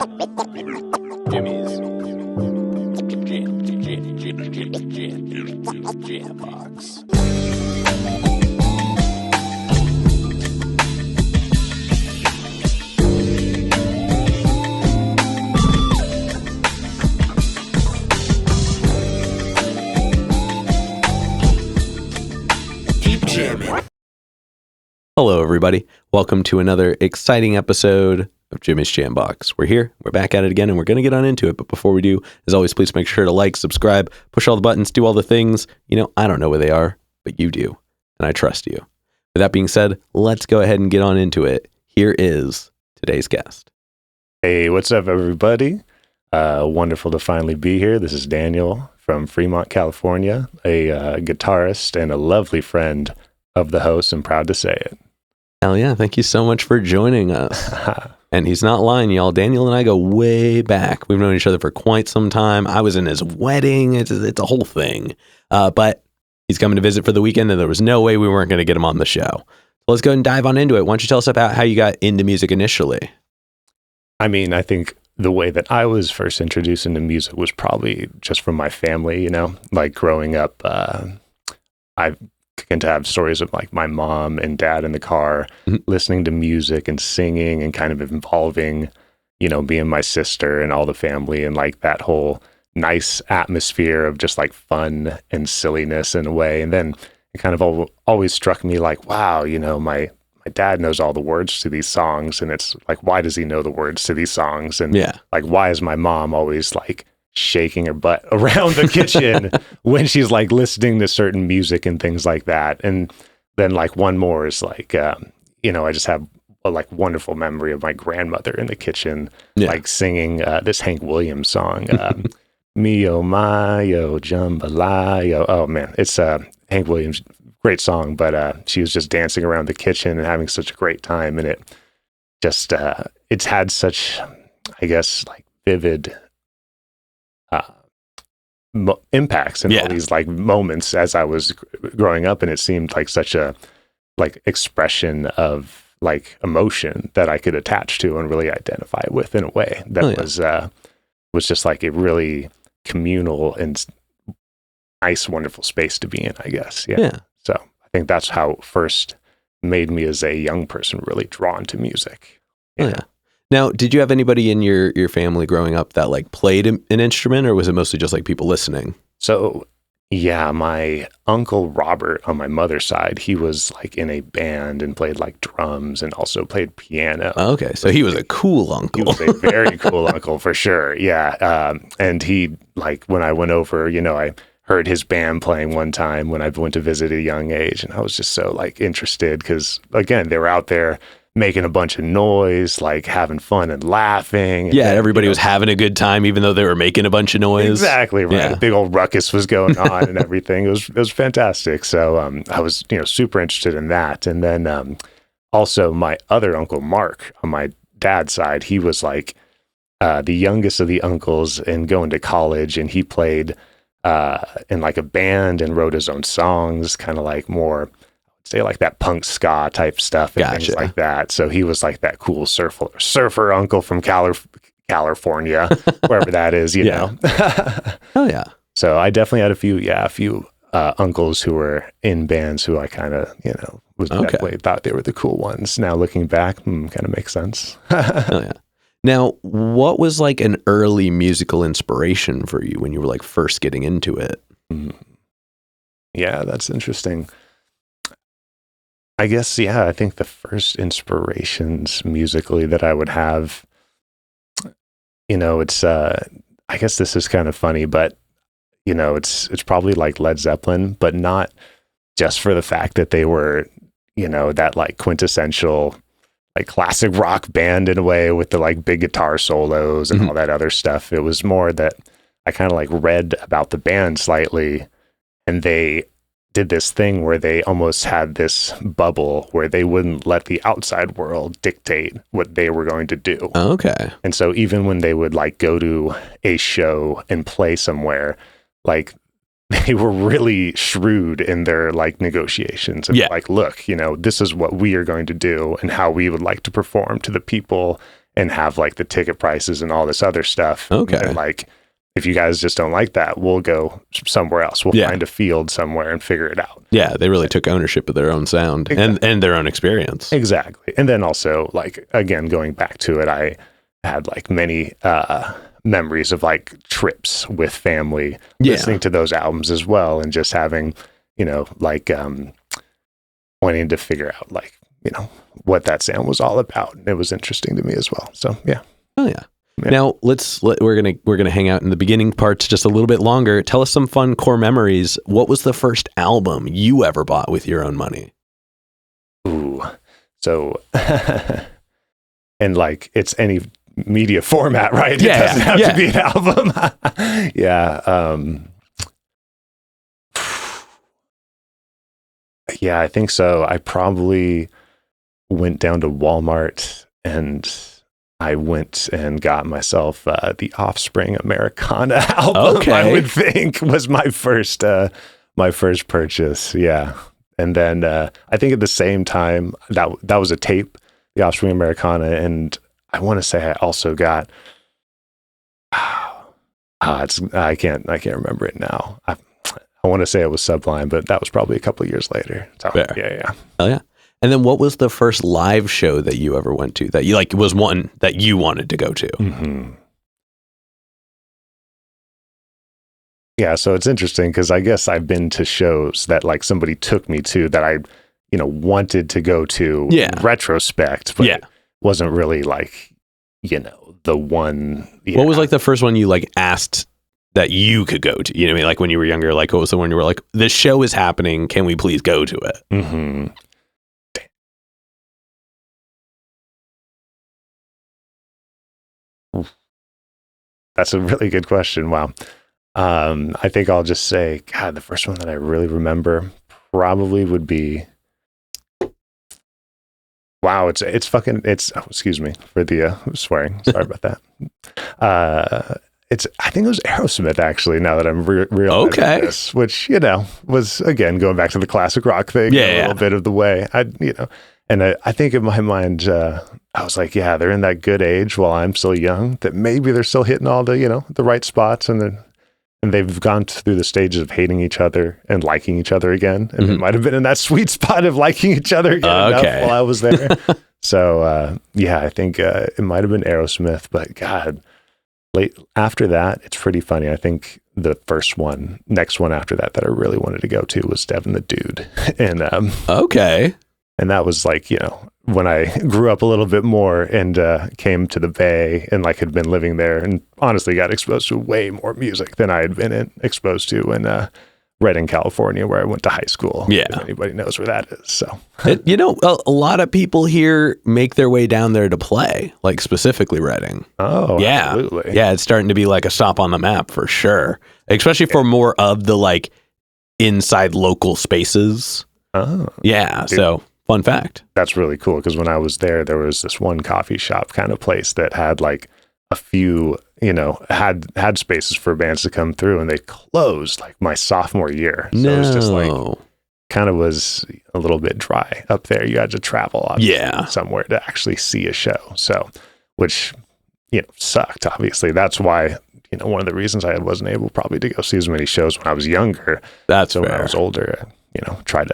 Jimmy's Jam Box. Keep jamming. Hello, everybody. Welcome to another exciting episode of Jimmy's Jam Box. We're here. We're back at it again, and we're going to get on into it. But before we do, as always, please make sure to like, subscribe, push all the buttons, do all the things. You know, I don't know where they are, but you do, and I trust you. With that being said, let's go ahead and get on into it. Here is today's guest. Hey, what's up, everybody? Wonderful to finally be here. This is Daniel from Fremont, California, a guitarist and a lovely friend of the host. I'm proud to say it. Hell yeah. Thank you so much for joining us. And he's not lying, y'all. Daniel and I go way back. We've known each other for quite some time. I was in his wedding. It's a whole thing. But he's coming to visit for the weekend, and there was no way we weren't going to get him on the show. So let's go and dive on into it. Why don't you tell us about how you got into music initially? I mean, I think the way that I was first introduced into music was probably just from my family, you know, like growing up. I can to have stories of like my mom and dad in the car listening to music and singing and kind of involving, you know, me and my sister and all the family and like that whole nice atmosphere of just like fun and silliness in a way. And then it kind of always struck me like, wow, you know, my dad knows all the words to these songs, and it's like, why does he know the words to these songs? And like, why is my mom always like shaking her butt around the kitchen when she's like listening to certain music and things like that? And then like one more is like, you know, I just have a like wonderful memory of my grandmother in the kitchen, like singing this Hank Williams song, Me Oh My Oh Jambalaya. Oh man, it's Hank Williams, great song, but she was just dancing around the kitchen and having such a great time. And it just, it's had such, I guess, like vivid impacts and all these like moments as I was growing up, and it seemed like such a like expression of like emotion that I could attach to and really identify with in a way that was just like a really communal and nice, wonderful space to be in, I guess. So I think that's how it first made me as a young person really drawn to music. Now, did you have anybody in your family growing up that like played an instrument, or was it mostly just like people listening? So, yeah, my uncle Robert on my mother's side, he was like in a band and played like drums and also played piano. Okay, so he was a cool uncle. He was a very cool uncle for sure. Yeah, and he like when I went over, you know, I heard his band playing one time when I went to visit at a young age, and I was just so like interested because again, they were out there making a bunch of noise, like having fun and laughing. Yeah, and everybody was having a good time, even though they were making a bunch of noise. Exactly right. Yeah. A big old ruckus was going on and everything. It was fantastic. So I was, you know, super interested in that. And then also my other uncle Mark on my dad's side, he was like the youngest of the uncles and going to college, and he played in like a band and wrote his own songs, kind of like more, say like that punk ska type stuff and things like that. So he was like that cool surfer uncle from California, wherever that is, you know. Oh yeah. So I definitely had a few uncles who were in bands who I kind of, you know, was definitely thought they were the cool ones. Now looking back, kind of makes sense. Oh yeah. Now, what was like an early musical inspiration for you when you were like first getting into it? Yeah, that's interesting. I guess, I think the first inspirations musically that I would have, you know, it's, I guess this is kind of funny, but, you know, it's probably like Led Zeppelin, but not just for the fact that they were, you know, that like quintessential, like classic rock band in a way with the like big guitar solos and all that other stuff. It was more that I kind of like read about the band slightly, and they did this thing where they almost had this bubble where they wouldn't let the outside world dictate what they were going to do. Okay. And so even when they would like go to a show and play somewhere, like they were really shrewd in their like negotiations and like, look, you know, this is what we are going to do and how we would like to perform to the people and have like the ticket prices and all this other stuff. Okay. And like, if you guys just don't like that, we'll go somewhere else. We'll find a field somewhere and figure it out. Yeah, they really took ownership of their own sound and their own experience. Exactly. And then also, like, again, going back to it, I had like many memories of like trips with family, listening to those albums as well, and just having, you know, like wanting to figure out like, you know, what that sound was all about. And it was interesting to me as well. So, yeah. Oh, yeah. Now we're gonna hang out in the beginning parts just a little bit longer. Tell us some fun core memories. What was the first album you ever bought with your own money? Ooh, so and like it's any media format, right? It doesn't have to be an album. Yeah, I think so. I probably went down to Walmart and I went and got myself the Offspring Americana album. Okay. I would think was my first purchase. Yeah, and then I think at the same time that was a tape, the Offspring Americana, and I want to say I also got. I can't remember it now. I want to say it was Sublime, but that was probably a couple of years later. So, yeah. Oh yeah. And then what was the first live show that you ever went to that you like was one that you wanted to go to? Mm-hmm. Yeah, so it's interesting because I guess I've been to shows that like somebody took me to that I, you know, wanted to go to in retrospect, but it wasn't really like, you know, the one. Yeah. What was like the first one you like asked that you could go to? You know what I mean? Like when you were younger, like what was the one you were like, this show is happening, can we please go to it? Mm-hmm. That's a really good question. Wow. I think I'll just say, God, the first one that I really remember probably would be, wow, excuse me for the swearing. Sorry about that. I think it was Aerosmith actually, now that I'm realizing this, which, you know, was again, going back to the classic rock thing a little bit of the way and I think in my mind, I was like, yeah, they're in that good age while I'm still young, that maybe they're still hitting all the, you know, the right spots, and they've gone through the stages of hating each other and liking each other again. And it might have been in that sweet spot of liking each other again enough while I was there. So, I think it might have been Aerosmith, but God, late after that, it's pretty funny. I think the next one after that I really wanted to go to was Devin the Dude. And, and that was like, you know, when I grew up a little bit more and came to the Bay and like had been living there and honestly got exposed to way more music than I had been exposed to in Redding, California, where I went to high school. Yeah. If anybody knows where that is. So, you know, a lot of people here make their way down there to play, like specifically Redding. Oh, yeah. Absolutely. Yeah. It's starting to be like a stop on the map for sure, especially for more of the like inside local spaces. Oh, yeah. Dude. So fun fact. That's really cool. Because when I was there was this one coffee shop kind of place that had like a few, you know, had spaces for bands to come through, and they closed like my sophomore year. So it was just like, kind of was a little bit dry up there. You had to travel somewhere to actually see a show. So, which, you know, sucked. Obviously, that's why, you know, one of the reasons I wasn't able probably to go see as many shows when I was younger. That's so fair. When I was older, you know, try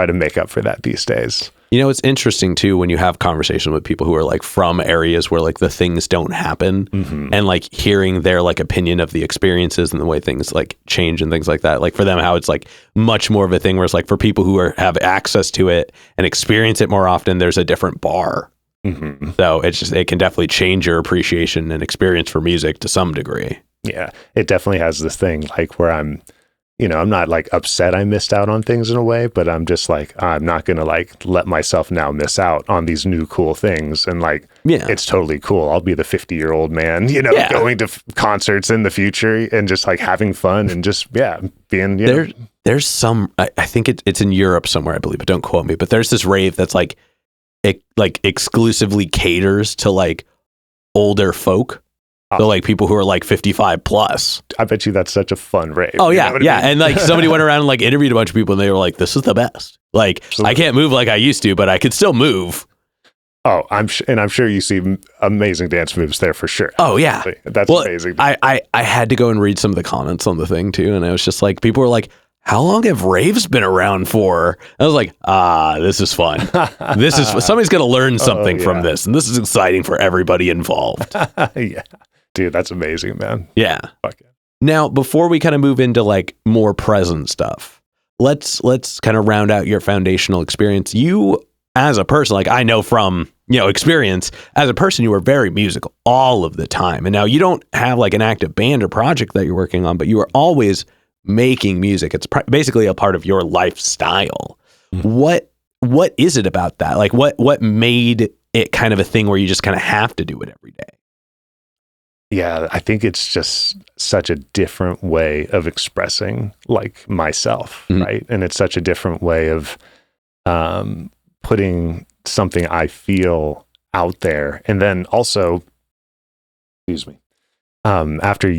to make up for that these days. You know, it's interesting too when you have conversations with people who are like from areas where like the things don't happen, and like hearing their like opinion of the experiences and the way things like change and things like that. Like for them, how it's like much more of a thing where it's like for people who have access to it and experience it more often, there's a different bar. So it can definitely change your appreciation and experience for music to some degree. Yeah, it definitely has this thing like where I'm not like upset I missed out on things in a way, but I'm just like, I'm not going to like let myself now miss out on these new cool things. And like, it's totally cool. I'll be the 50-year-old man, you know, going to concerts in the future and just like having fun and just, being, there's some, I think it's in Europe somewhere, I believe, but don't quote me, but there's this rave that's like, it like exclusively caters to like older folk. So like people who are like 55 plus. I bet you that's such a fun rave. Oh yeah. Yeah. And like somebody went around and like interviewed a bunch of people and they were like, this is the best. Like, absolutely. I can't move like I used to, but I could still move. Oh, I'm sure you see amazing dance moves there for sure. Oh yeah, that's amazing. I had to go and read some of the comments on the thing too, and I was just like, people were like, "How long have raves been around for?" I was like, this is fun. This is somebody's gonna learn something from this, and this is exciting for everybody involved. Yeah, dude, that's amazing, man. Yeah. Fuck yeah. Now, before we kind of move into like more present stuff, let's kind of round out your foundational experience. You, as a person, like I know from, experience, as a person, you were very musical all of the time. And now you don't have like an active band or project that you're working on, but you are always making music. It's basically a part of your lifestyle. Mm-hmm. What is it about that? Like what made it kind of a thing where you just kind of have to do it every day? Yeah, I think it's just such a different way of expressing like myself, mm-hmm. right? And it's such a different way of putting something I feel out there. And then also, after,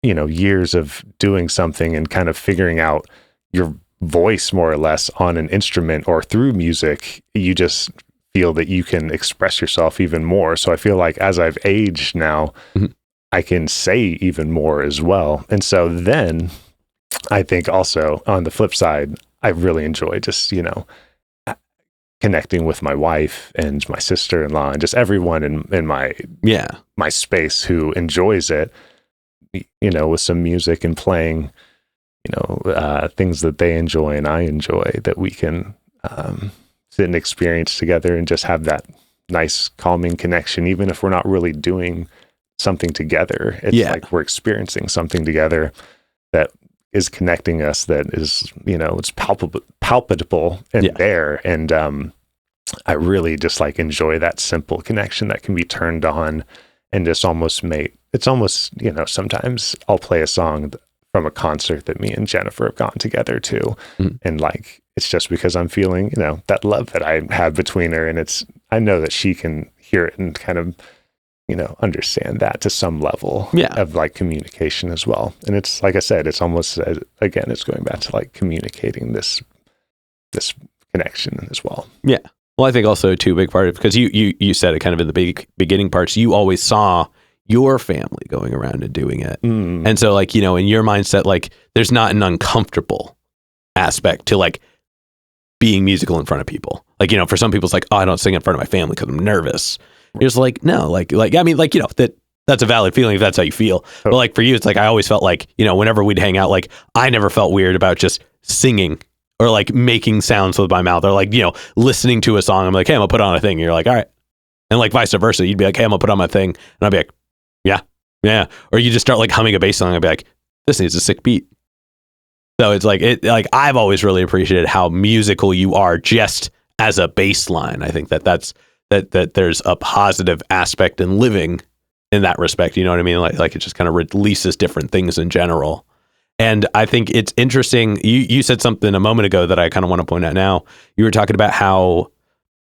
years of doing something and kind of figuring out your voice more or less on an instrument or through music, you just feel that you can express yourself even more. So I feel like as I've aged now, mm-hmm. I can say even more as well. And so then I think also on the flip side, I really enjoy just, connecting with my wife and my sister-in-law and just everyone in my space who enjoys it, with some music and playing, things that they enjoy and I enjoy, that we can sit and experience together and just have that nice calming connection, even if we're not really doing something together. It's like we're experiencing something together that is connecting us, that is, it's palpable and there. And I really just like enjoy that simple connection that can be turned on and just almost sometimes I'll play a song from a concert that me and Jennifer have gone together to. Mm-hmm. And like, it's just because I'm feeling, that love that I have between her. And I know that she can hear it and kind of, understand that to some level of like communication as well. And it's, like I said, it's almost, again, it's going back to like communicating this connection as well. Yeah. Well, I think also too, a big part of, because you said it kind of in the beginning parts, you always saw your family going around and doing it. Mm. And so like, in your mindset, like there's not an uncomfortable aspect to like being musical in front of people. Like, for some people it's like, oh, I don't sing in front of my family because I'm nervous. You're just like, no, like, I mean, like, that's a valid feeling if that's how you feel. Oh. But like for you, it's like, I always felt like, whenever we'd hang out, like I never felt weird about just singing or like making sounds with my mouth or like, listening to a song. I'm like, hey, I'm gonna put on a thing. And you're like, all right. And like vice versa. You'd be like, hey, I'm gonna put on my thing. And I'd be like, yeah. Or you just start like humming a bass song. I'd be like, this needs a sick beat. So it's like, I've always really appreciated how musical you are just as a baseline. I think that there's a positive aspect in living in that respect. You know what I mean? Like it just kind of releases different things in general. And I think it's interesting. You said something a moment ago that I kind of want to point out now. You were talking about how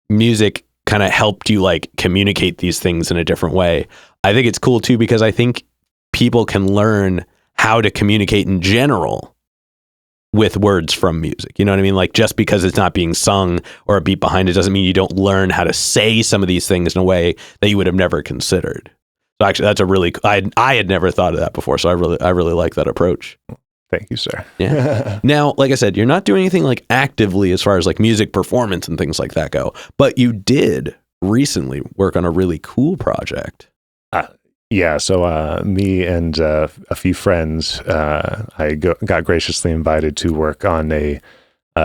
music kind of helped you like communicate these things in a different way. I think it's cool too, because I think people can learn how to communicate in general with words from music. You know what I mean? Like just because it's not being sung or a beat behind it doesn't mean you don't learn how to say some of these things in a way that you would have never considered. So actually that's a really, I had never thought of that before. So I really like that approach. Thank you, sir. Yeah. Now, like I said, you're not doing anything like actively as far as like music performance and things like that go, but you did recently work on a really cool project. Yeah, so me and a few friends, I got graciously invited to work on a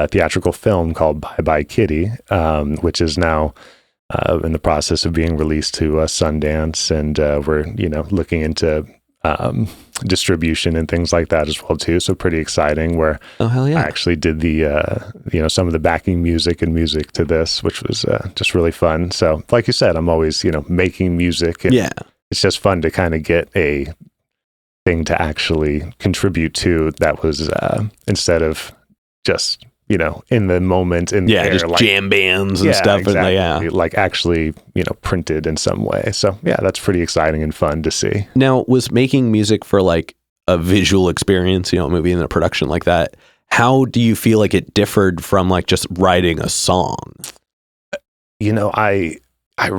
theatrical film called Bye Bye Kitty, which is now in the process of being released to Sundance, and we're looking into distribution and things like that as well too. So pretty exciting. Where oh hell yeah, I actually did the some of the backing music to this, which was just really fun. So like you said, I'm always making music. And it's just fun to kind of get a thing to actually contribute to that was instead of just in the moment in the air, just like jam bands and stuff. Exactly. And like actually printed in some way. So yeah, that's pretty exciting and fun to see. Now, was making music for like a visual experience, a movie and a production like that, how do you feel like it differed from like just writing a song? I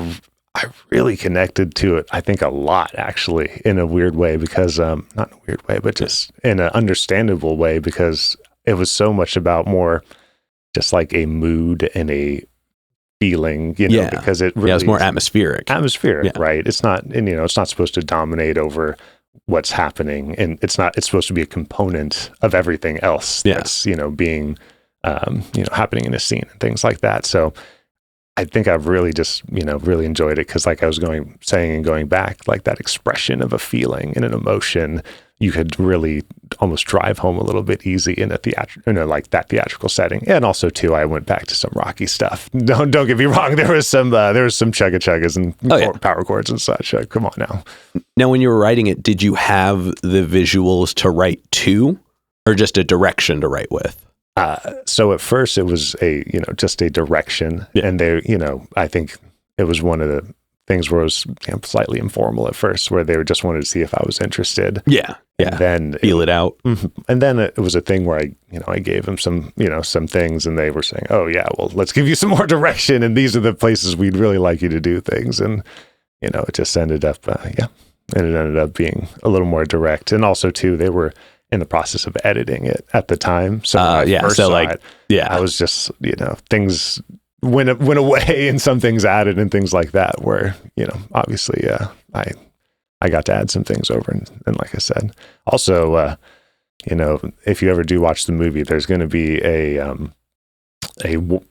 really connected to it, I think, a lot, actually, in a weird way, because not in a weird way, but just in an understandable way, because it was so much about more just like a mood and a feeling, because it really it's more atmospheric, right? It's not, and it's not supposed to dominate over what's happening, and it's supposed to be a component of everything else that's being happening in a scene and things like that. So I think I've really just, really enjoyed it, because like I was going back, like that expression of a feeling and an emotion, you could really almost drive home a little bit easy in a like that theatrical setting. And also too, I went back to some Rocky stuff. Don't get me wrong. There was some chugga chuggas and power chords and such. Come on now. Now, when you were writing it, did you have the visuals to write to, or just a direction to write with? So at first it was just a direction, and they, I think it was one of the things where it was slightly informal at first, where they just wanted to see if I was interested. Yeah. And then feel it out. And then it was a thing where I gave them some things, and they were saying, oh yeah, well, let's give you some more direction, and these are the places we'd really like you to do things. And, it just ended up, and it ended up being a little more direct. And also too, they were in the process of editing it at the time. So when I first saw it, I was just, things went away and some things added and things like that, where, obviously, I got to add some things over. And like I said, also, if you ever do watch the movie, there's going to be a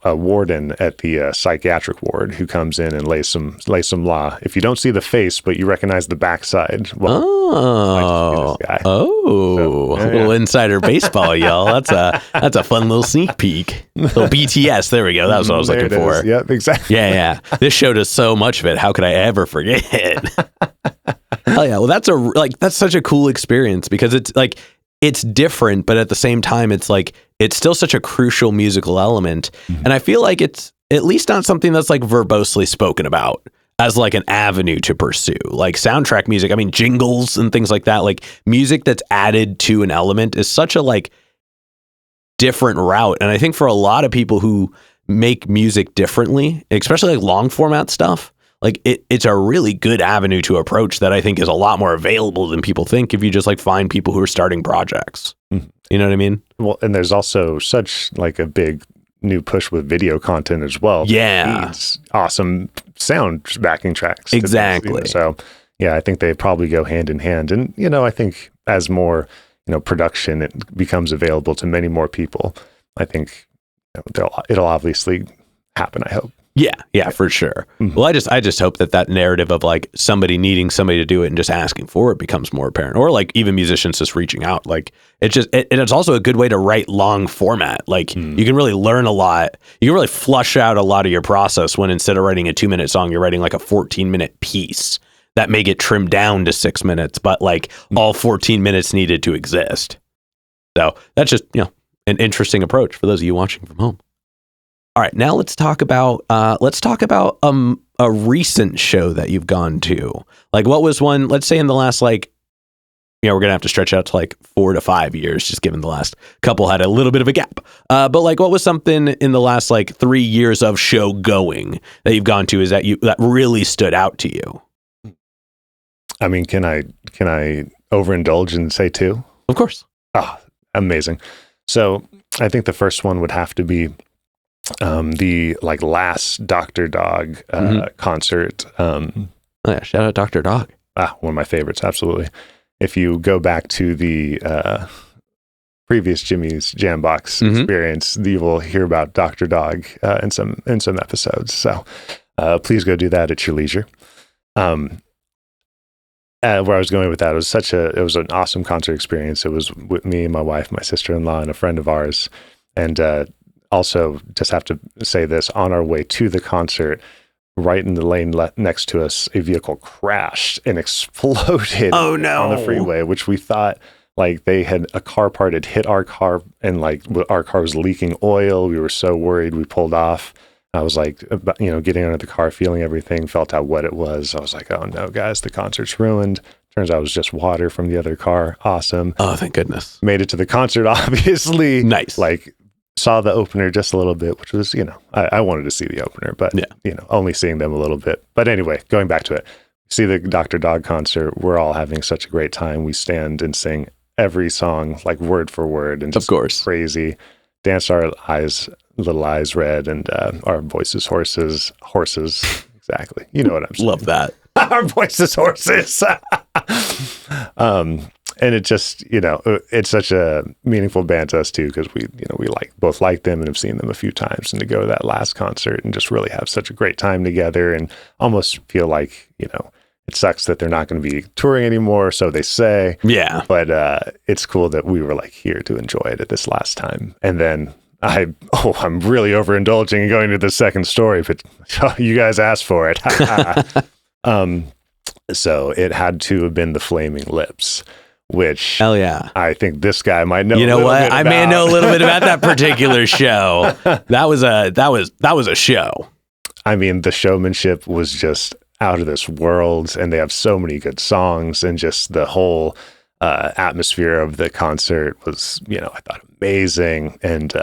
warden at the psychiatric ward who comes in and lays some law. If you don't see the face, but you recognize the backside, so, a little insider baseball, y'all. That's a fun little sneak peek. Little BTS. There we go. That was what I was looking for. Yep, exactly. Yeah. This showed us so much of it. How could I ever forget? Hell yeah. Well, that's such a cool experience, because it's like, it's different, but at the same time, it's like, it's still such a crucial musical element. And I feel like it's at least not something that's like verbosely spoken about as like an avenue to pursue. Like soundtrack music, I mean, jingles and things like that, like music that's added to an element is such a like different route. And I think for a lot of people who make music differently, especially like long format stuff, like it's a really good avenue to approach that I think is a lot more available than people think if you just like find people who are starting projects. You know what I mean? Well, and there's also such like a big new push with video content as well. Yeah. It's awesome sound backing tracks. Exactly. So yeah, I think they probably go hand in hand. And, I think as more, production, it becomes available to many more people, I think it'll obviously happen, I hope. Yeah, for sure. Well, I just hope that narrative of like somebody needing somebody to do it and just asking for it becomes more apparent, or like even musicians just reaching out. Like it's also a good way to write long format. Like you can really learn a lot. You can really flush out a lot of your process when instead of writing a 2-minute song, you're writing like a 14-minute piece that may get trimmed down to 6 minutes, but like all 14 minutes needed to exist. So that's just, an interesting approach for those of you watching from home. All right, now let's talk about a recent show that you've gone to. Like, what was one? Let's say in the last we're gonna have to stretch out to like 4 to 5 years, just given the last couple had a little bit of a gap. But like, what was something in the last like 3 years of show going that you've gone to that really stood out to you? I mean, can I overindulge and say 2? Of course. Oh, amazing. So I think the first one would have to be the like last Dr. Dog concert. Shout out Dr. Dog. One of my favorites, absolutely. If you go back to the previous Jimmy's Jambox experience, you will hear about Dr. Dog in some episodes. So please go do that at your leisure. Where I was going with that, it was an awesome concert experience. It was with me and my wife, my sister-in-law, and a friend of ours. And also, just have to say this, on our way to the concert, right in the lane next to us, a vehicle crashed and exploded on the freeway, which we thought like a car part had hit our car, and like our car was leaking oil. We were so worried. We pulled off. I was like, getting under the car, feeling everything, felt out what it was. I was like, oh no, guys, the concert's ruined. Turns out it was just water from the other car. Awesome. Oh, thank goodness. Made it to the concert, obviously. Nice. Like, saw the opener just a little bit, which was, I wanted to see the opener, but, only seeing them a little bit. But anyway, going back to it, see the Dr. Dog concert, we're all having such a great time. We stand and sing every song, like word for word, and just of course crazy, dance our little eyes red, and our voices horses. Exactly. You know what I'm saying. Love that. Our voices horses. And it just, it's such a meaningful band to us too, because we both like them and have seen them a few times, and to go to that last concert and just really have such a great time together, and almost feel like, it sucks that they're not going to be touring anymore, so they say. Yeah. But it's cool that we were like here to enjoy it at this last time. And then I'm really overindulging and going to the second story, but you guys asked for it. So it had to have been the Flaming Lips, which hell yeah, I think this guy might know. You know what? I may know a little bit about that particular show. That was a show. I mean, the showmanship was just out of this world, and they have so many good songs, and just the whole atmosphere of the concert was, I thought amazing. And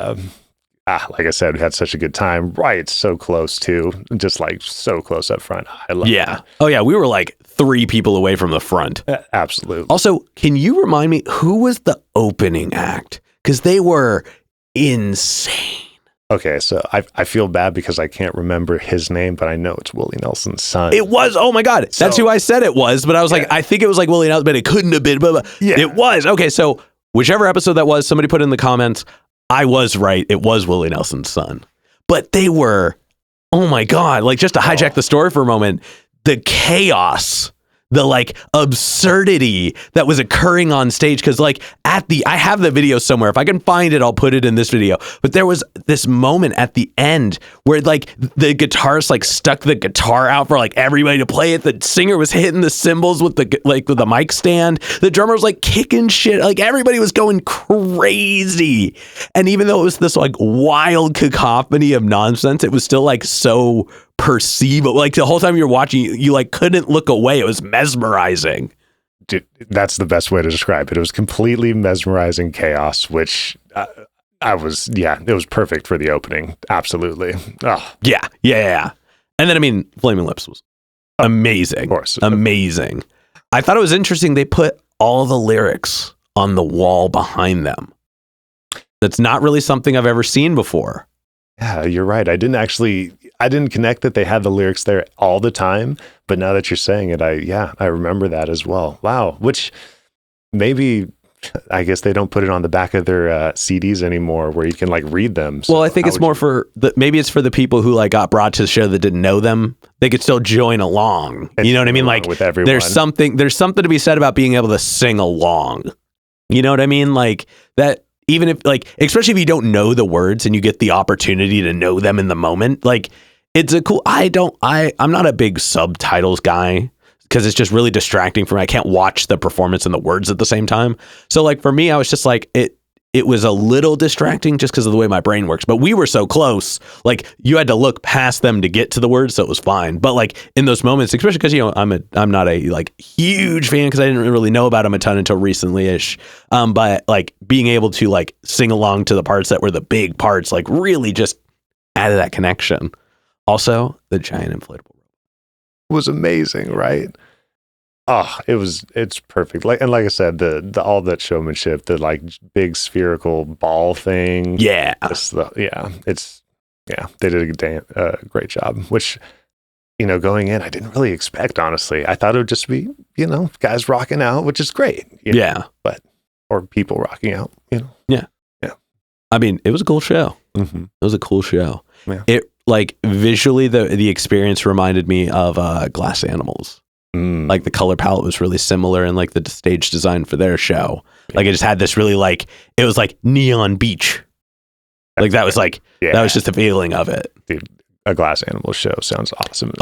like I said, we had such a good time. Right, so close too, just like so close up front. I love that. Oh yeah, we were like 3 people away from the front. Absolutely. Also, can you remind me who was the opening act? Because they were insane. Okay, so I feel bad because I can't remember his name, but I know it's Willie Nelson's son. It was. Oh my God, that's who I said it was. But I was like, I think it was like Willie Nelson, but it couldn't have been. But it was. Okay, so whichever episode that was, somebody put in the comments. I was right. It was Willie Nelson's son. But they were, oh my God, like just to hijack the story for a moment, the chaos, the like absurdity that was occurring on stage. Cause like I have the video somewhere. If I can find it, I'll put it in this video. But there was this moment at the end where like the guitarist like stuck the guitar out for like everybody to play it. The singer was hitting the cymbals with the mic stand. The drummer was like kicking shit. Like everybody was going crazy. And even though it was this like wild cacophony of nonsense, it was still like so perceivable. Like the whole time you're watching, you like couldn't look away. It was mesmerizing. Dude, that's the best way to describe it. It was completely mesmerizing chaos, which it was perfect for the opening. Absolutely. Oh. Yeah. And then, I mean, Flaming Lips was amazing. Of course. Amazing. I thought it was interesting. They put all the lyrics on the wall behind them. That's not really something I've ever seen before. Yeah, you're right. I didn't connect that they had the lyrics there all the time, but now that you're saying it, I remember that as well. Wow. Which maybe, I guess they don't put it on the back of their CDs anymore where you can like read them. So well, I think it's more maybe it's for the people who like got brought to the show that didn't know them. They could still join along. You know what I mean? Like with everyone. There's something to be said about being able to sing along. You know what I mean? Like that. Even if like, especially if you don't know the words and you get the opportunity to know them in the moment, like it's a cool, I'm not a big subtitles guy because it's just really distracting for me. I can't watch the performance and the words at the same time. So like for me, I was just like, it was a little distracting just because of the way my brain works, but we were so close, like you had to look past them to get to the words. So it was fine. But like in those moments, especially because, I'm not a like huge fan because I didn't really know about them a ton until recently ish. But like being able to like sing along to the parts that were the big parts, like really just added that connection. Also the giant inflatable was amazing, right? Oh, it's perfect. Like I said, the all that showmanship, the like big spherical ball thing. Yeah. They did a great job, which, going in, I didn't really expect, honestly. I thought it would just be, guys rocking out, which is great. Yeah. Or people rocking out, Yeah. Yeah. I mean, it was a cool show. Mm-hmm. It was a cool show. Yeah. It like visually, the experience reminded me of Glass Animals. Like the color palette was really similar and like the stage design for their show. Like it just had this really like, it was like neon beach. Like that was like, that was just the feeling of it. Dude, a Glass Animals show sounds awesome.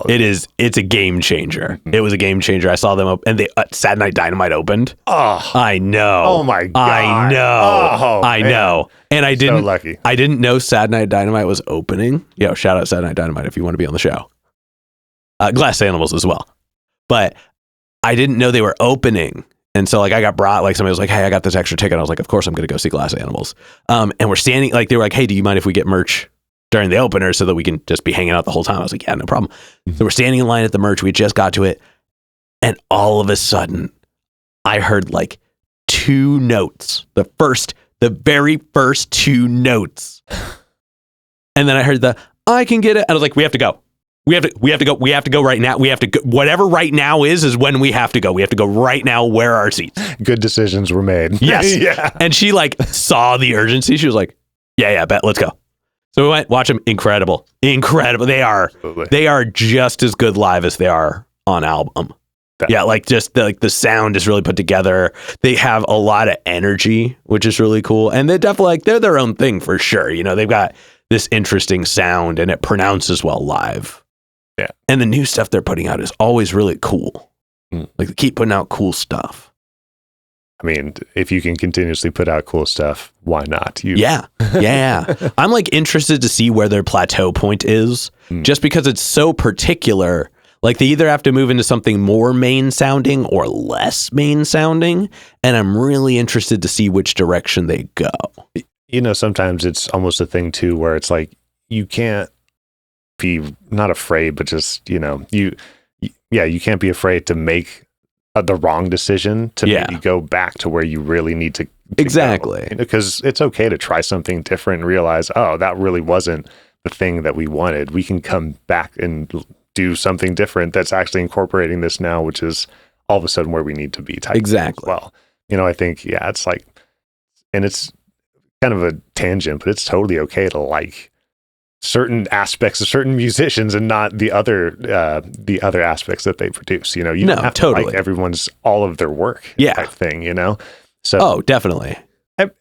It's a game changer. Mm-hmm. It was a game changer. I saw them and they Saturday Night Dynamite opened. Oh, I know. Oh my God. I know. I know. And I didn't, so lucky. I didn't know Saturday Night Dynamite was opening. Shout out Saturday Night Dynamite if you want to be on the show. Glass Animals as well. But I didn't know they were opening And so like I got brought, like somebody was like, hey, I got this extra ticket. I was like, of course I'm going to go see Glass Animals. And we're standing, like they were like, hey, do you mind if we get merch during the opener so that we can just be hanging out the whole time? I was like, yeah, no problem. So we're standing in line at the merch. We just got to it. And all of a sudden I heard like 2 notes, the very first 2 notes. And then I heard I can get it. And I was like, we have to go. We have to go right now. We have to go. Whatever right now is when we have to go. We have to go right now. Where are our seats? Good decisions were made. Yes. Yeah. And she like saw the urgency. She was like, yeah, bet. Let's go. So we went, watch them. Incredible. They are just as good live as they are on album. Yeah, like just the sound is really put together. They have a lot of energy, which is really cool. And they're definitely like, they're their own thing for sure. You know, they've got this interesting sound and it pronounces well live. Yeah. And the new stuff they're putting out is always really cool. Like they keep putting out cool stuff. I mean, if you can continuously put out cool stuff, why not? Yeah. I'm like interested to see where their plateau point is, just because it's so particular. Like they either have to move into something more main sounding or less main sounding. And I'm really interested to see which direction they go. You know, sometimes it's almost a thing too, where it's like, you can't be not afraid, but just, you know, you can't be afraid to make the wrong decision to maybe go back to where you really need to exactly go. Because it's okay to try something different and realize, oh, that really wasn't the thing that we wanted. We can come back and do something different that's actually incorporating this now, which is all of a sudden where we need to be type exactly. As well, you know, I think it's like, and it's kind of a tangent, but it's totally okay to like certain aspects of certain musicians and not the other aspects that they produce. You know, you don't have to like everyone's all of their work type thing, you know? So definitely.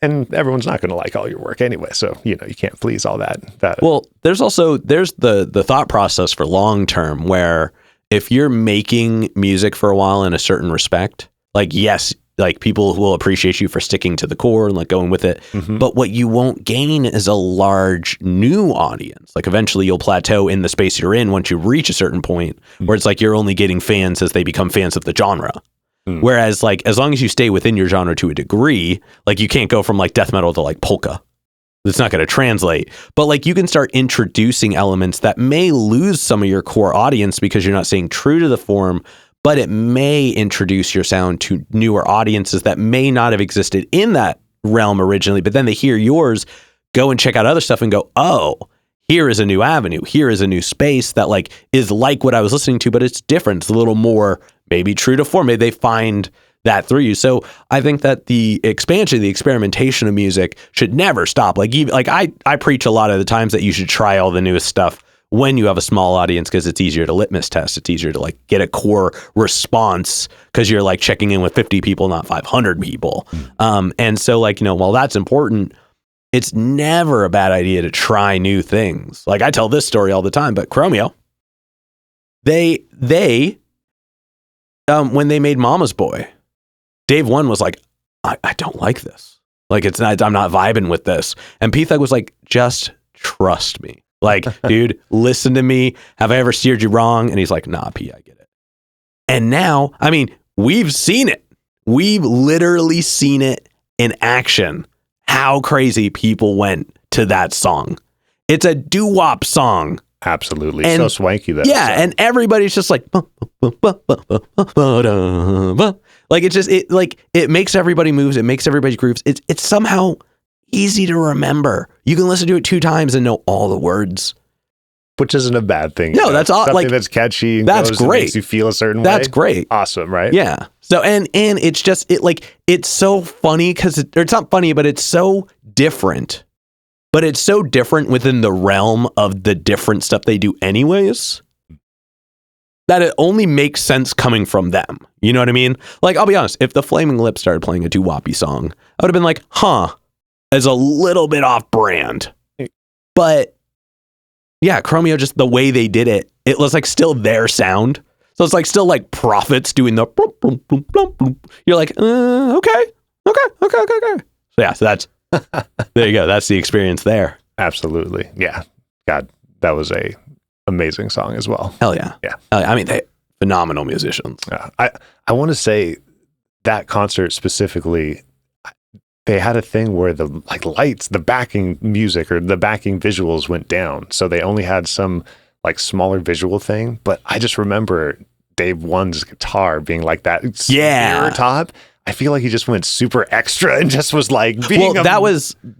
And everyone's not going to like all your work anyway. So, you know, you can't please all that. Well, there's the thought process for long term where if you're making music for a while in a certain respect, like, yes, like people will appreciate you for sticking to the core and like going with it. Mm-hmm. But what you won't gain is a large new audience. Like eventually you'll plateau in the space you're in once you reach a certain point where it's like you're only getting fans as they become fans of the genre. Whereas like as long as you stay within your genre to a degree, like you can't go from like death metal to like polka. It's not going to translate. But like you can start introducing elements that may lose some of your core audience because you're not staying true to the form, but it may introduce your sound to newer audiences that may not have existed in that realm originally, but then they hear yours, go and check out other stuff and go, oh, here is a new avenue. Here is a new space that like is like what I was listening to, but it's different. It's a little more maybe true to form. Maybe they find that through you. So I think that the expansion, the experimentation of music should never stop. Like even like I preach a lot of the times that you should try all the newest stuff when you have a small audience because it's easier to litmus test. It's easier to like get a core response because you're like checking in with 50 people, not 500 people. And so like, you know, while that's important, it's never a bad idea to try new things. Like I tell this story all the time, but Chromeo, they when they made Mama's Boy, Dave One was like, I don't like this. Like it's not, I'm not vibing with this. And P-Thug was like, just trust me. Like, dude, listen to me. Have I ever steered you wrong? And he's like, nah, P, I get it. And now, I mean, we've seen it. We've literally seen it in action. How crazy people went to that song. It's a doo-wop song. Absolutely. And so swanky that. Yeah. And everybody's just like, like it's just, it makes everybody moves. It makes everybody grooves. It's somehow easy to remember. You can listen to it 2 times and know all the words. Which isn't a bad thing. No, that's all. Something like that's catchy. And that's goes great. And makes you feel a certain way. That's great. Awesome, right? Yeah. So and it's just it's so funny because it's not funny, but it's so different. But it's so different within the realm of the different stuff they do, anyways, that it only makes sense coming from them. You know what I mean? Like I'll be honest, if the Flaming Lips started playing a doo-woppy song, I would have been like, huh. As a little bit off brand. But yeah, Chromeo, just the way they did it, it was like still their sound. So it's like still like Prophets doing the boom, boom, boom, boom, boom. You're like, okay. So yeah, so that's, there you go. That's the experience there. Absolutely. Yeah. God, that was a amazing song as well. Hell yeah. Yeah. I mean, they phenomenal musicians. I want to say that concert specifically, they had a thing where the like lights, the backing music or the backing visuals went down. So they only had some like smaller visual thing. But I just remember Dave One's guitar being like that spear top. I feel like he just went super extra and just was like being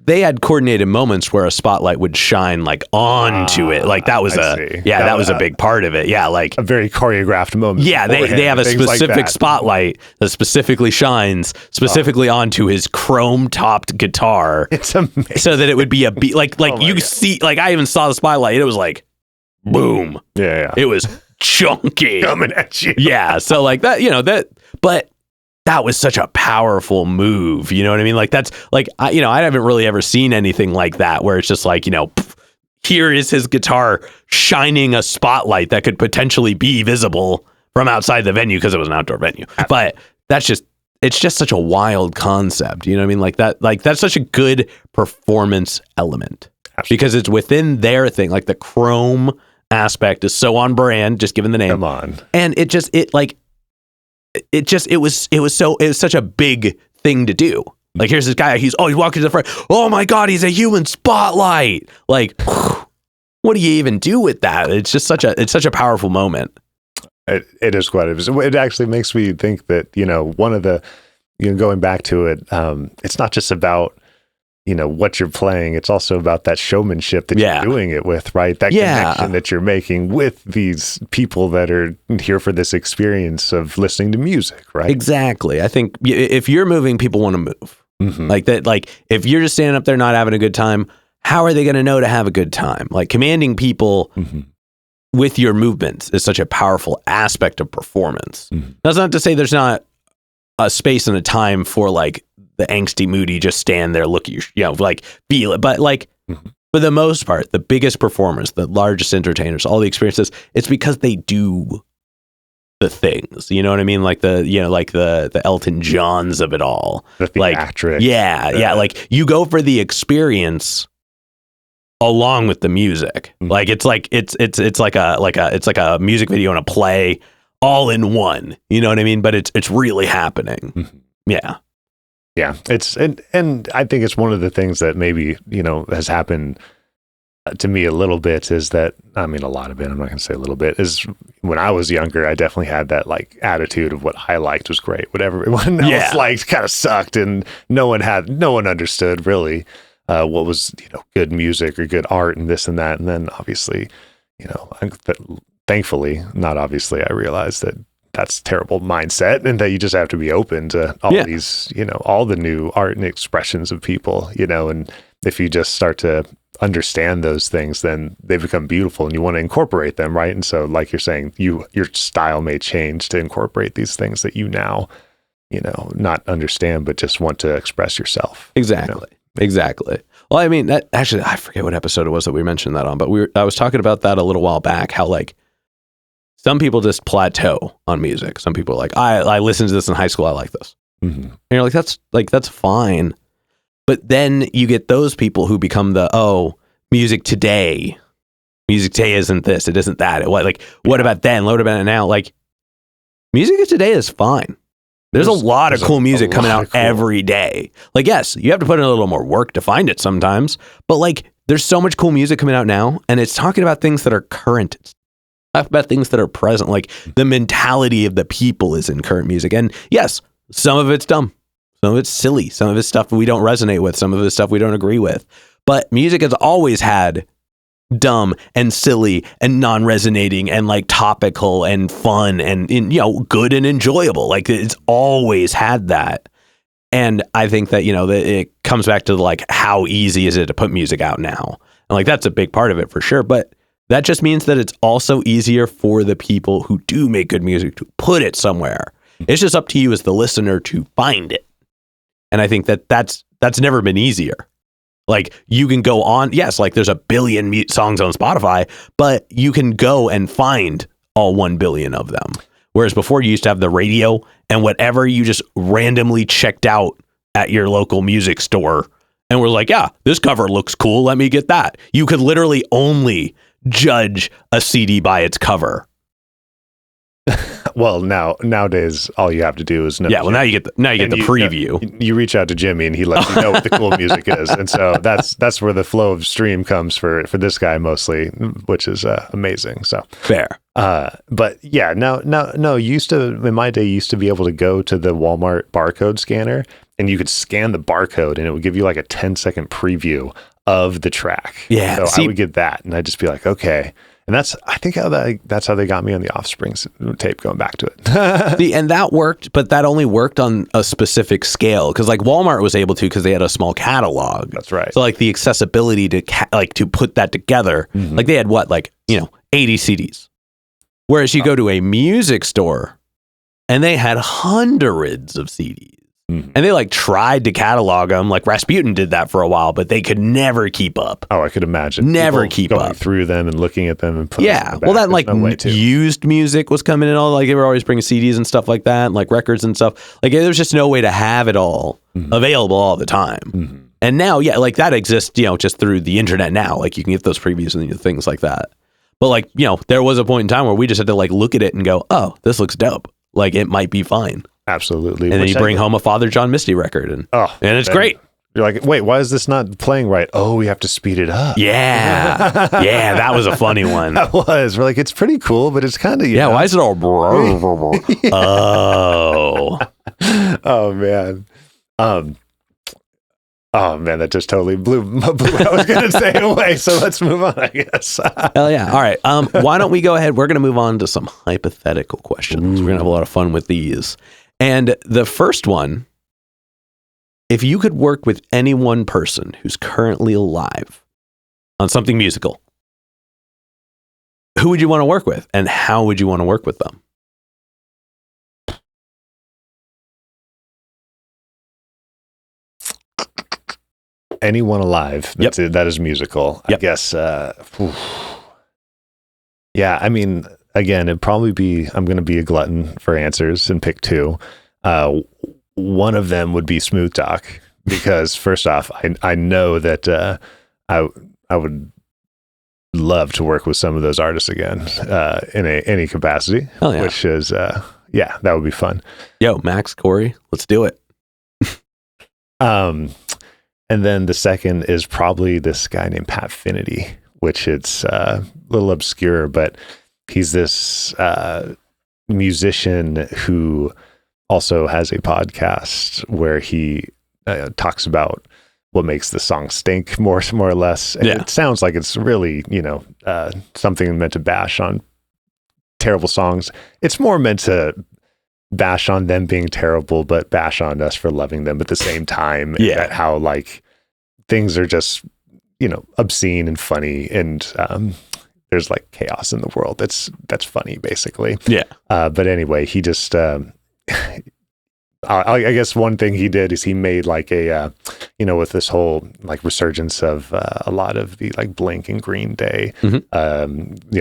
they had coordinated moments where a spotlight would shine like onto it. Like that was that was a big part of it. Yeah, like a very choreographed moment. Yeah, they have a specific spotlight that specifically shines specifically onto his chrome topped guitar. It's amazing. So that it would be a beat like you see, like I even saw the spotlight, it was like boom. Yeah. It was chunky coming at you. Yeah, so like that, but that was such a powerful move. You know what I mean? Like that's like, I haven't really ever seen anything like that where it's just like, here is his guitar shining a spotlight that could potentially be visible from outside the venue because it was an outdoor venue. But it's just such a wild concept. You know what I mean? Like that's such a good performance element. Absolutely. Because it's within their thing. Like the chrome aspect is so on brand, just given the name. Come on. And it was such a big thing to do. Like here's this guy, he's walking to the front. Oh my God, he's a human spotlight. Like, what do you even do with that? It's just such a powerful moment. It is quite. It actually makes me think that, one of the, going back to it, it's not just about, what you're playing. It's also about that showmanship that you're doing it with, right? That connection that you're making with these people that are here for this experience of listening to music, right? Exactly. I think if you're moving, people want to move. Mm-hmm. Like that. Like if you're just standing up there not having a good time, how are they going to know to have a good time? Like commanding people with your movements is such a powerful aspect of performance. Mm-hmm. That's not to say there's not a space and a time for like the angsty, moody, just stand there, look at you, like feel it. But like for the most part, the biggest performers, the largest entertainers, all the experiences, it's because they do the things. You know what I mean? Like the Elton Johns of it all. The theatrics. Like, yeah. Like you go for the experience along with the music. Mm-hmm. Like it's like a music video and a play all in one. You know what I mean? But it's really happening. Mm-hmm. Yeah. Yeah, and I think it's one of the things that maybe, has happened to me a little bit is that, I mean, a lot of it, I'm not going to say a little bit, is when I was younger, I definitely had that like attitude of what I liked was great. What everyone else liked kind of sucked, and no one understood really what was, good music or good art and this and that. And then obviously, thankfully, not obviously, I realized that that's a terrible mindset and that you just have to be open to all these, all the new art and expressions of people, and if you just start to understand those things, then they become beautiful and you want to incorporate them. Right. And so like you're saying, your style may change to incorporate these things that you now, not understand, but just want to express yourself. Exactly. Exactly. Well, I mean, that actually, I forget what episode it was that we mentioned that on, but I was talking about that a little while back, how like, some people just plateau on music. Some people are like, I listened to this in high school. I like this. Mm-hmm. And you're like, that's fine. But then you get those people who become music today isn't this. It isn't that. What about then? What about it now? Like music of today is fine. There's a lot of cool music coming out every day. Like, yes, you have to put in a little more work to find it sometimes, but like there's so much cool music coming out now and it's talking about things that are current. It's about things that are present, like the mentality of the people is in current music. And yes, some of it's dumb, some of it's silly, some of it's stuff we don't resonate with, some of it's stuff we don't agree with. But music has always had dumb and silly and non-resonating and like topical and fun and good and enjoyable. Like it's always had that. And I think that, it comes back to like how easy is it to put music out now? And like that's a big part of it for sure. But that just means that it's also easier for the people who do make good music to put it somewhere. It's just up to you as the listener to find it. And I think that's never been easier. Like you can go on, yes, like there's a billion songs on Spotify, but you can go and find all 1 billion of them. Whereas before you used to have the radio and whatever you just randomly checked out at your local music store and were like, yeah, this cover looks cool. Let me get that. You could literally only judge a CD by its cover. Well, nowadays, all you have to do is know. Yeah, well, now you get the preview. You reach out to Jimmy, and he lets you know what the cool music is, and so that's where the flow of stream comes for this guy mostly, which is amazing. So fair. But yeah, no. Used to in my day, you used to be able to go to the Walmart barcode scanner, and you could scan the barcode, and it would give you like a 10-second preview of the track. Yeah, so I would get that, and I'd just be like, okay. And that's how they got me on the Offspring tape, going back to it. And that worked, but that only worked on a specific scale, because like Walmart was able to, because they had a small catalog. That's right. So like the accessibility to to put that together, like they had 80 CDs. Whereas you go to a music store, and they had hundreds of CDs. And they like tried to catalog them, like Rasputin did that for a while, but they could never keep up. Oh, I could imagine. Never People keep going up through them and looking at them and putting them in the back. Well, that There's like no way to. used music was coming in all, like they were always bringing CDs and stuff like that, and like records and stuff. Like there was just no way to have it all available all the time. And now, like that exists, just through the internet now. Like you can get those previews and things like that. But like, there was a point in time where we just had to like look at it and go, oh, this looks dope. Like it might be fine. Absolutely. And then you bring home a Father John Misty record, and it's great. You're like, wait, why is this not playing right? Oh, we have to speed it up. Yeah. Yeah, that was a funny one. That was. We're like, it's pretty cool, but it's kind of, why is it all Oh. Oh, man. Oh, man, that just totally blew what I was going to say away. So let's move on, I guess. Hell yeah. All right. Why don't we go ahead? We're going to move on to some hypothetical questions. We're going to have a lot of fun with these. And the first one, if you could work with any one person who's currently alive on something musical, who would you want to work with, and how would you want to work with them? Anyone alive that is musical. I guess. Yeah, I mean, again, it'd probably be, I'm going to be a glutton for answers and pick two. One of them would be Smooth Talk, because first off, I know that I would love to work with some of those artists again in any capacity, which is, that would be fun. Yo, Max, Corey, let's do it. And then the second is probably this guy named Pat Finity, which it's a little obscure, but he's this musician who also has a podcast where he talks about what makes the song stink, more or less. And it sounds like it's really, something meant to bash on terrible songs. It's more meant to bash on them being terrible, but bash on us for loving them at the same time. And how like things are just, obscene and funny, and there's like chaos in the world. That's funny, basically. Yeah. But anyway, he just, I guess one thing he did is he made like a, with this whole like resurgence of a lot of the like Blink and Green Day,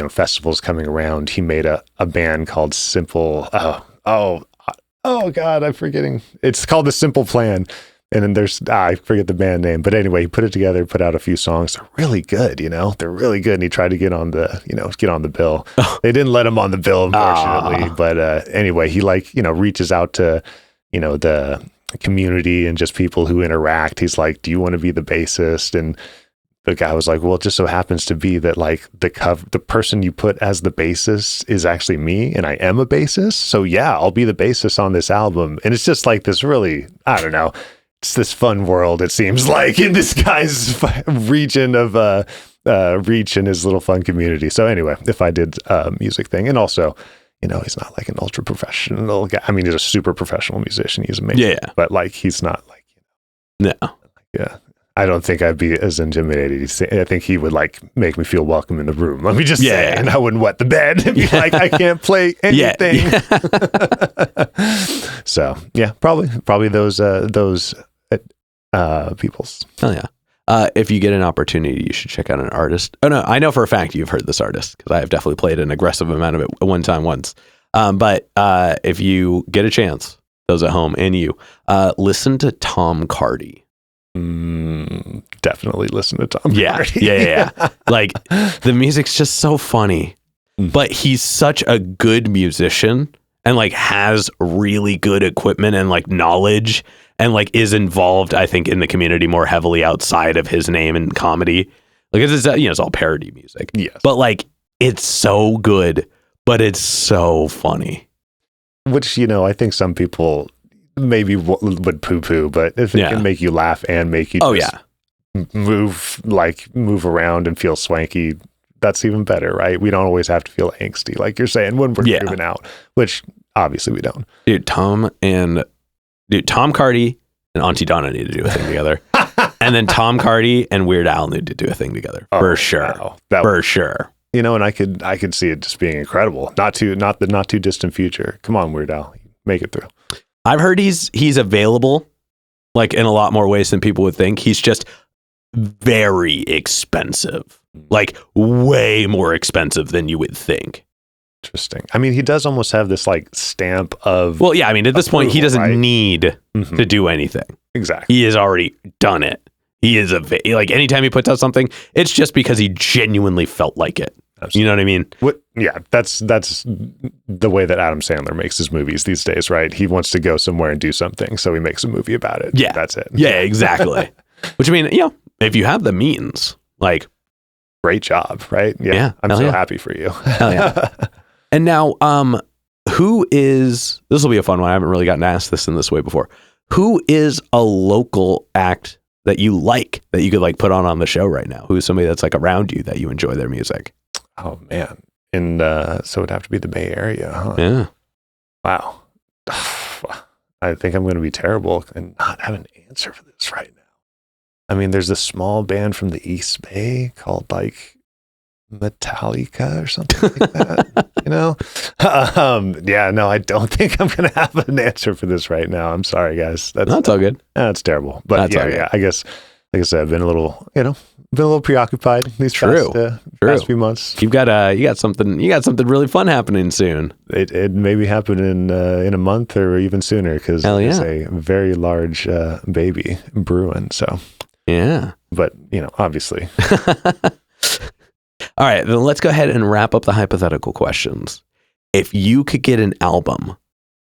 festivals coming around. He made a band called Simple. Oh God, I'm forgetting. It's called The Simple Plan. And then there's, I forget the band name, but anyway, he put it together, put out a few songs. They're really good, they're really good. And he tried to get on the bill. They didn't let him on the bill, unfortunately. But anyway, he reaches out to, the community and just people who interact. He's like, do you want to be the bassist? And the guy was like, well, it just so happens to be that like the person you put as the bassist is actually me, and I am a bassist. So yeah, I'll be the bassist on this album. And it's just like this really, I don't know, it's this fun world, it seems like, in this guy's region of reach in his little fun community. So anyway, if I did a music thing, and also, he's not like an ultra professional guy. I mean, he's a super professional musician. He's amazing. Yeah. But like, he's not like, no. Yeah. I don't think I'd be as intimidated. I think he would like make me feel welcome in the room. Let me just say, and I wouldn't wet the bed and be like, I can't play anything. So yeah, probably those peoples. Oh yeah. If you get an opportunity, you should check out an artist. Oh no, I know for a fact you've heard this artist, because I have definitely played an aggressive amount of it once. But if you get a chance, those at home and you, listen to Tom Cardy. Definitely listen to Tom Cardy. Yeah. Like the music's just so funny, but he's such a good musician and like has really good equipment and like knowledge and like is involved, I think, in the community more heavily outside of his name and comedy. Like it's all parody music. Yes. But like it's so good, but it's so funny. Which, I think some people maybe would poo-poo, but if it can make you laugh and make you move around and feel swanky, that's even better, right? We don't always have to feel angsty, like you're saying, when we're moving out, which obviously we don't. Dude, Tom Cardy and Auntie Donna need to do a thing together. And then Tom Cardy and Weird Al need to do a thing together. For sure. Wow. For sure. And I could see it just being incredible. Not too distant future. Come on, Weird Al, make it through. I've heard he's available like in a lot more ways than people would think. He's just very expensive. Like way more expensive than you would think. Interesting. I mean, he does almost have this like stamp of... Well, yeah, I mean, at this point, he doesn't need Mm-hmm. to do anything. Exactly. He has already done it. He is like anytime he puts out something, it's just because he genuinely felt like it. Absolutely. You know what I mean? Yeah, that's the way that Adam Sandler makes his movies these days, right? He wants to go somewhere and do something, so he makes a movie about it. Yeah. That's it. Yeah, exactly. Which I mean, if you have the means, like... Great job, right? Yeah. I'm so happy for you. Hell yeah. And now, this will be a fun one. I haven't really gotten asked this in this way before. Who is a local act that you like, that you could like put on the show right now? Who's somebody that's like around you that you enjoy their music? Oh man. And so it'd have to be the Bay Area, huh? Yeah. Wow. I think I'm going to be terrible and not have an answer for this right now. I mean, there's a small band from the East Bay called like Metallica or something like that, I don't think I'm going to have an answer for this right now. I'm sorry, guys. That's all good. That's terrible. But I guess, like I said, I've been a little preoccupied these past few months. You got something really fun happening soon. It maybe happen in a month or even sooner, because it's a very large baby brewing. So yeah, but obviously. All right, then let's go ahead and wrap up the hypothetical questions. If you could get an album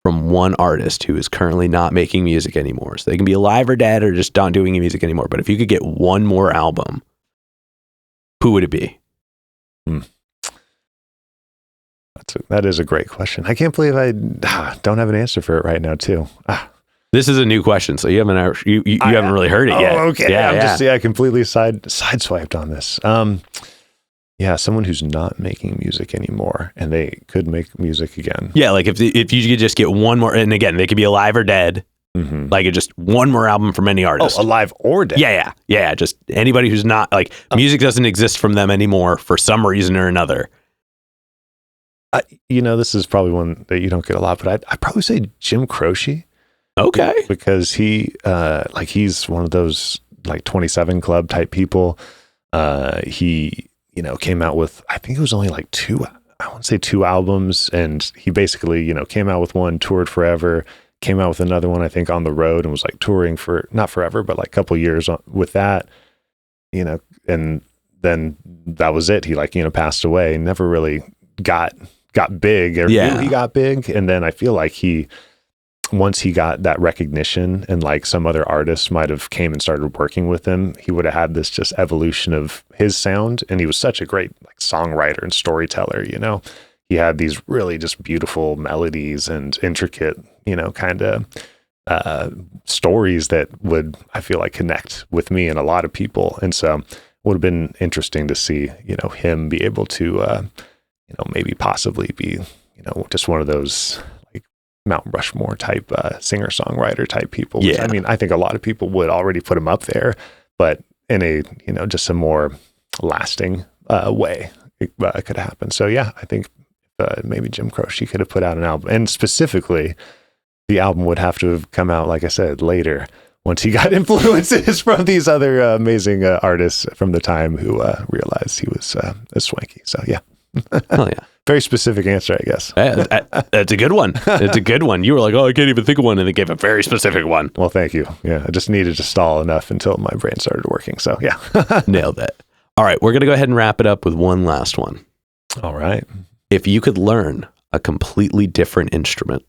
from one artist who is currently not making music anymore, so they can be alive or dead or just not doing music anymore, but if you could get one more album, who would it be? That is a great question. I can't believe I don't have an answer for it right now, too. This is a new question, so you haven't really heard it yet. Oh, okay. I completely sideswiped on this. Someone who's not making music anymore, and they could make music again. Yeah, like if you could just get one more, and again, they could be alive or dead. Mm-hmm. Like just one more album from any artist. Oh, alive or dead. Yeah. Just anybody who's not like music doesn't exist from them anymore for some reason or another. This is probably one that you don't get a lot, but I'd probably say Jim Croce. Okay. Because he's one of those like 27 Club type people. He came out with, I think it was only like two albums, and he basically, came out with one, toured forever, came out with another one, I think, on the road, and was like touring for not forever, but like a couple years with that, and then that was it. He passed away and never really got big or knew he got big. And then I feel like once he got that recognition and like some other artists might have came and started working with him, he would have had this just evolution of his sound. And he was such a great like songwriter and storyteller, he had these really just beautiful melodies and intricate, kind of stories that would, I feel like, connect with me and a lot of people. And so it would have been interesting to see, him be able to, maybe possibly be, just one of those Mount Rushmore type singer-songwriter type people. Which, I mean, I think a lot of people would already put him up there, but in a, just a more lasting way, it could happen. So yeah, I think maybe Jim Croce could have put out an album, and specifically the album would have to have come out, like I said, later, once he got influences from these other amazing artists from the time who realized he was a swanky. So yeah. Hell yeah. Very specific answer, I guess. That's a good one. It's a good one. You were like, oh, I can't even think of one, and they gave a very specific one. Well, thank you. Yeah, I just needed to stall enough until my brain started working. So yeah. Nailed it. All right, we're going to go ahead and wrap it up with one last one. All right. If you could learn a completely different instrument,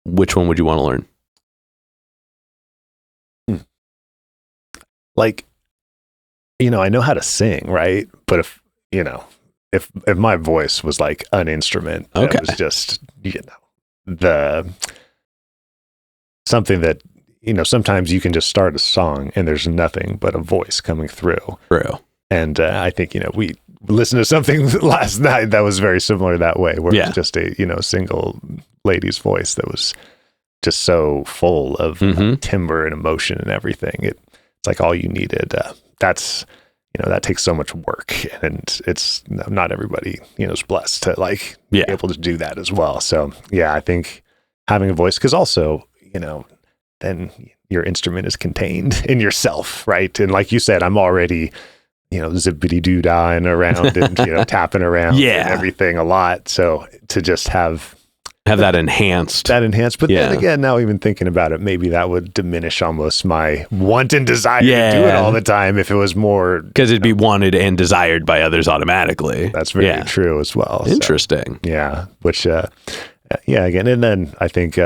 which one would you want to learn? Like, I know how to sing, right? But if my voice was like an instrument, Okay. it was just, something that, sometimes you can just start a song and there's nothing but a voice coming through. True. And I think, we listened to something last night that was very similar that way, where it was just a, single lady's voice that was just so full of timbre and emotion and everything. It's like all you needed. That takes so much work, and it's not everybody, is blessed to be able to do that as well. So I think having a voice, because also, then your instrument is contained in yourself, right? And like you said, I'm already, zippity-doo-dahing around and, tapping around and everything a lot. So to just have that enhanced. But then again, now even thinking about it, maybe that would diminish almost my want and desire to do it all the time if it was more. Because it'd be wanted and desired by others automatically. That's very true as well. Interesting. So, which, again, and then I think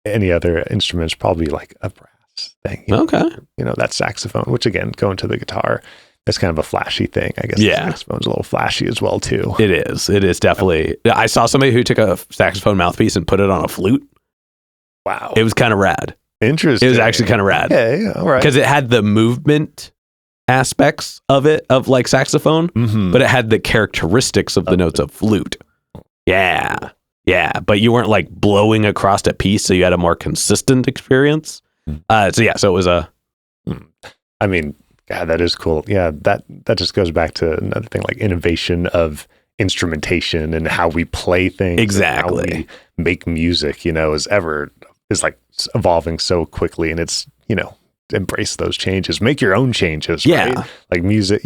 any other instruments, probably like a brass thing. Okay. That saxophone, which again, going to the guitar, it's kind of a flashy thing. I guess the saxophone's a little flashy as well too. It is. It is definitely. I saw somebody who took a saxophone mouthpiece and put it on a flute. Wow. It was kind of rad. Interesting. It was actually kind of rad. Okay, all right. Because it had the movement aspects of it, of like saxophone, but it had the characteristics of the notes of flute. Yeah. Yeah. But you weren't like blowing across a piece, so you had a more consistent experience. So it was a. I mean, yeah, that is cool. Yeah, that just goes back to another thing, like innovation of instrumentation and how we play things. Exactly. And how we make music, is like evolving so quickly, and it's, embrace those changes, make your own changes, right? Like music,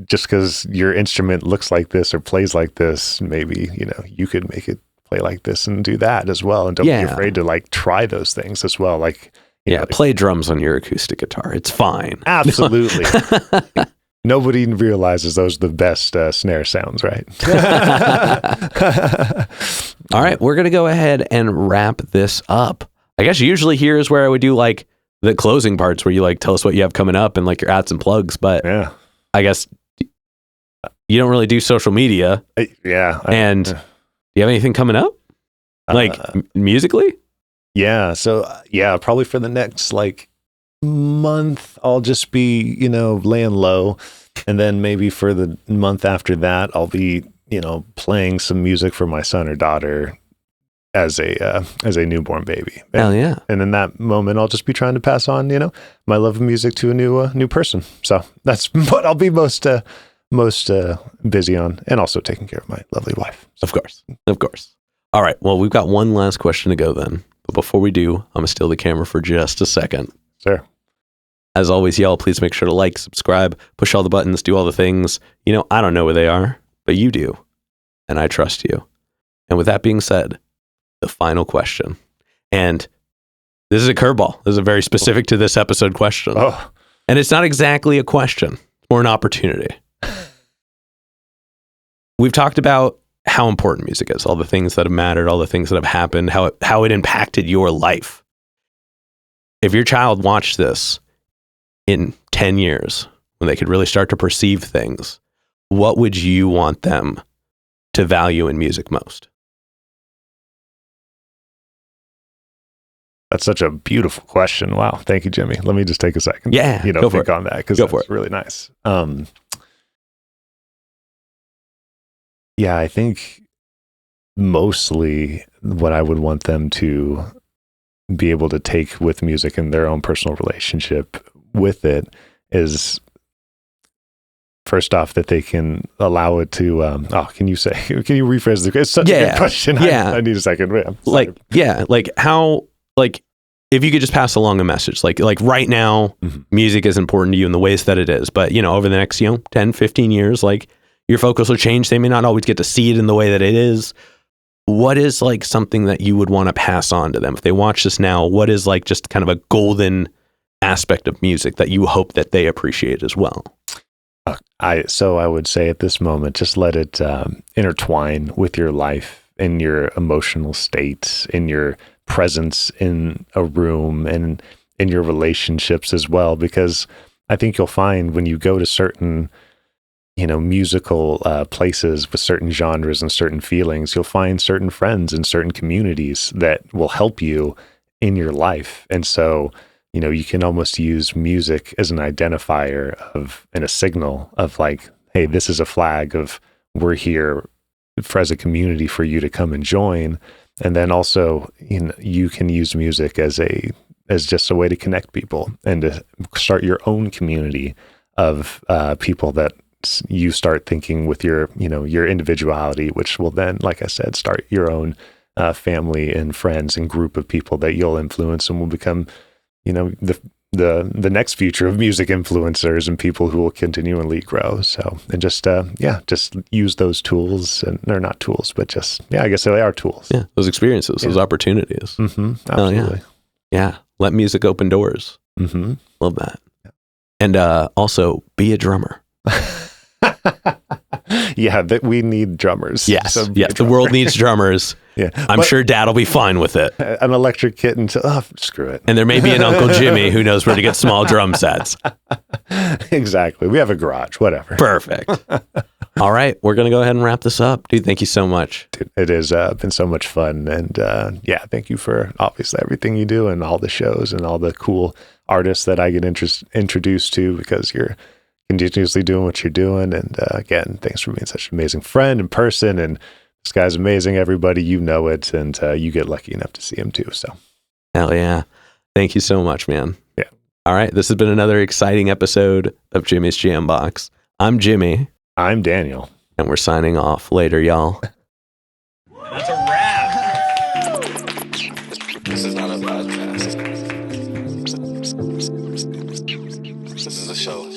just because your instrument looks like this or plays like this, maybe, you could make it play like this and do that as well. And don't be afraid to like try those things as well. Like, play drums on your acoustic guitar. It's fine. Absolutely. Nobody realizes those are the best snare sounds, right? All right, we're going to go ahead and wrap this up. I guess usually here is where I would do like the closing parts where you like tell us what you have coming up and like your ads and plugs. But I guess you don't really do social media. Do you have anything coming up? Like musically? Yeah. So, probably for the next like month, I'll just be, laying low. And then maybe for the month after that, I'll be, playing some music for my son or daughter as a newborn baby. Hell yeah. And in that moment, I'll just be trying to pass on, my love of music to a new person. So that's what I'll be most busy on, and also taking care of my lovely wife. Of course. All right. Well, we've got one last question to go then. But before we do, I'm going to steal the camera for just a second. Sure. As always, y'all, please make sure to like, subscribe, push all the buttons, do all the things. I don't know where they are, but you do. And I trust you. And with that being said, the final question. And this is a curveball. This is a very specific to this episode question. Oh. And it's not exactly a question. It's more an opportunity. We've talked about how important music is, all the things that have mattered, all the things that have happened, how it impacted your life. If your child watched this in 10 years, when they could really start to perceive things, what would you want them to value in music most? That's such a beautiful question. Wow. Thank you, Jimmy. Let me just take a second. Yeah. Think on that, because that's really nice. I think mostly what I would want them to be able to take with music and their own personal relationship with it is, first off, that they can allow it to, can you rephrase the question? It's such a good question. I need a second. If you could just pass along a message, like right now, music is important to you in the ways that it is, but over the next, 10, 15 years, your focus will change. They may not always get to see it in the way that it is. What is something that you would want to pass on to them? If they watch this now, what is just kind of a golden aspect of music that you hope that they appreciate as well? I would say at this moment, just let it intertwine with your life, in your emotional state, in your presence in a room, and in your relationships as well. Because I think you'll find when you go to certain, musical places with certain genres and certain feelings, you'll find certain friends and certain communities that will help you in your life. And so, you can almost use music as an identifier and a signal of like, hey, this is a flag of we're here as a community for you to come and join. And then also, you can use music as just a way to connect people and to start your own community of people that you start thinking with your individuality, which will then, like I said, start your own family and friends and group of people that you'll influence and will become, the next future of music influencers and people who will continually grow. So, and just use those tools, and they're not tools, but I guess they are tools. Yeah. Those experiences, those opportunities. Mm-hmm, absolutely. Yeah. Let music open doors. Mm-hmm. Love that. And also be a drummer. Yeah, we need drummers. Yes, So the world needs drummers. Yeah, I'm sure Dad will be fine with it. An electric kitten, screw it. And there may be an Uncle Jimmy who knows where to get small drum sets. Exactly. We have a garage, whatever. Perfect. All right, we're going to go ahead and wrap this up. Dude, thank you so much. Dude, it has been so much fun. And thank you for obviously everything you do and all the shows and all the cool artists that I get introduced to, because you're continuously doing what you're doing. And again, thanks for being such an amazing friend and person. And this guy's amazing. Everybody, you know it. And you get lucky enough to see him too. So hell yeah. Thank you so much, man. Yeah. All right. This has been another exciting episode of Jimmy's Jam Box. I'm Jimmy. I'm Daniel. And we're signing off. Later, y'all. That's a wrap. This is not a podcast. This is a show.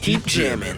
Keep jamming.